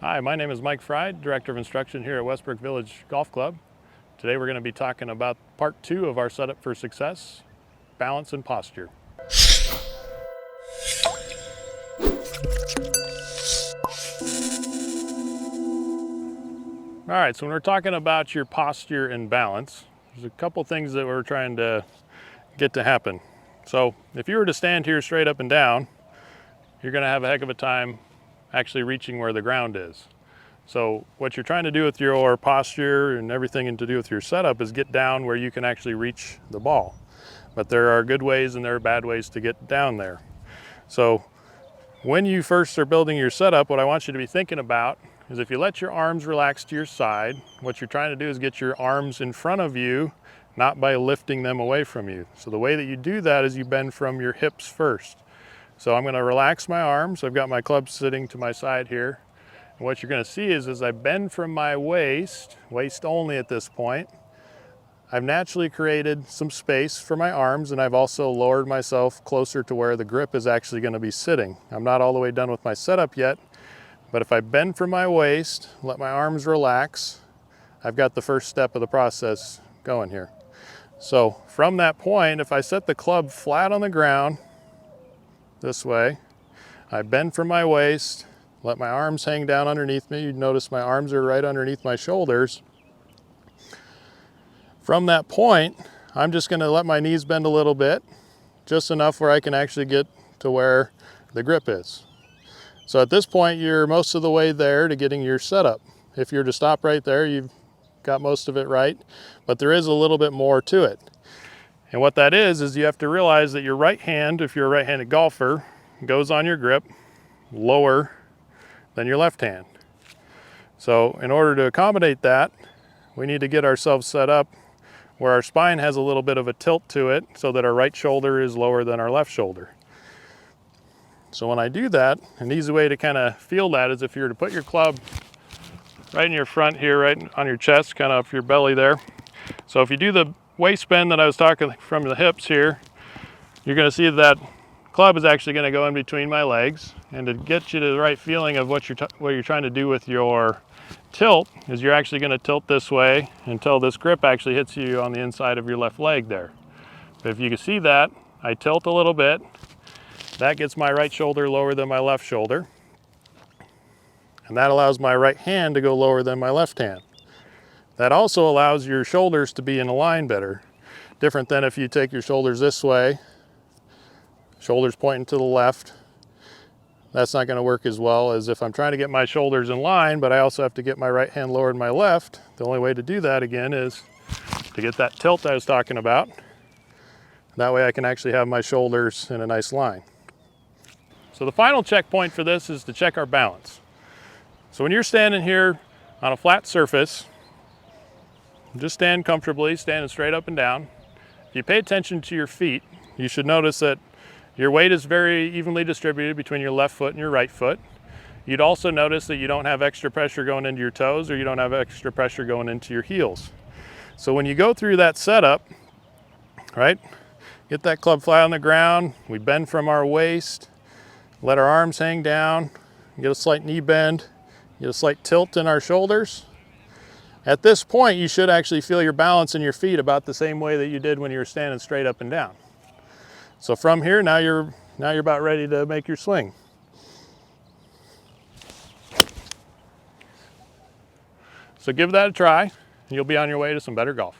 Hi, my name is Mike Frye, Director of Instruction here at Westbrook Village Golf Club. Today we're going to be talking about part 2 of our setup for success, balance and posture. All right, so when we're talking about your posture and balance, there's a couple things that we're trying to get to happen. So if you were to stand here straight up and down, you're going to have a heck of a time actually reaching where the ground is. So what you're trying to do with your posture and everything to do with your setup is get down where you can actually reach the ball. But there are good ways and there are bad ways to get down there. So when you first are building your setup, what I want you to be thinking about is if you let your arms relax to your side, what you're trying to do is get your arms in front of you, not by lifting them away from you. So the way that you do that is you bend from your hips first. So I'm going to relax my arms. I've got my club sitting to my side here. And what you're going to see is as I bend from my waist only at this point, I've naturally created some space for my arms, and I've also lowered myself closer to where the grip is actually going to be sitting. I'm not all the way done with my setup yet, but if I bend from my waist, let my arms relax, I've got the first step of the process going here. So from that point, if I set the club flat on the ground this way, I bend from my waist, let my arms hang down underneath me. You notice my arms are right underneath my shoulders. From that point, I'm just going to let my knees bend a little bit, just enough where I can actually get to where the grip is. So at this point, you're most of the way there to getting your setup. If you're to stop right there, you've got most of it right, but there is a little bit more to it. And what that is you have to realize that your right hand, if you're a right-handed golfer, goes on your grip lower than your left hand. So in order to accommodate that, we need to get ourselves set up where our spine has a little bit of a tilt to it so that our right shoulder is lower than our left shoulder. So when I do that, an easy way to kind of feel that is if you were to put your club right in your front here, right on your chest, kind of up your belly there. So if you do the waist bend that I was talking from the hips here, you're going to see that club is actually going to go in between my legs. And to get you to the right feeling of what you're trying to do with your tilt is you're actually going to tilt this way until this grip actually hits you on the inside of your left leg there. But if you can see that, I tilt a little bit. That gets my right shoulder lower than my left shoulder. And that allows my right hand to go lower than my left hand. That also allows your shoulders to be in a line better. Different than if you take your shoulders this way, shoulders pointing to the left. That's not going to work as well as if I'm trying to get my shoulders in line, but I also have to get my right hand lower than my left. The only way to do that again is to get that tilt I was talking about. That way I can actually have my shoulders in a nice line. So the final checkpoint for this is to check our balance. So when you're standing here on a flat surface, just stand comfortably, standing straight up and down. If you pay attention to your feet, you should notice that your weight is very evenly distributed between your left foot and your right foot. You'd also notice that you don't have extra pressure going into your toes or you don't have extra pressure going into your heels. So when you go through that setup, right, get that club flat on the ground, we bend from our waist, let our arms hang down, get a slight knee bend, get a slight tilt in our shoulders. At this point, you should actually feel your balance in your feet about the same way that you did when you were standing straight up and down. So from here, now you're about ready to make your swing. So give that a try, and you'll be on your way to some better golf.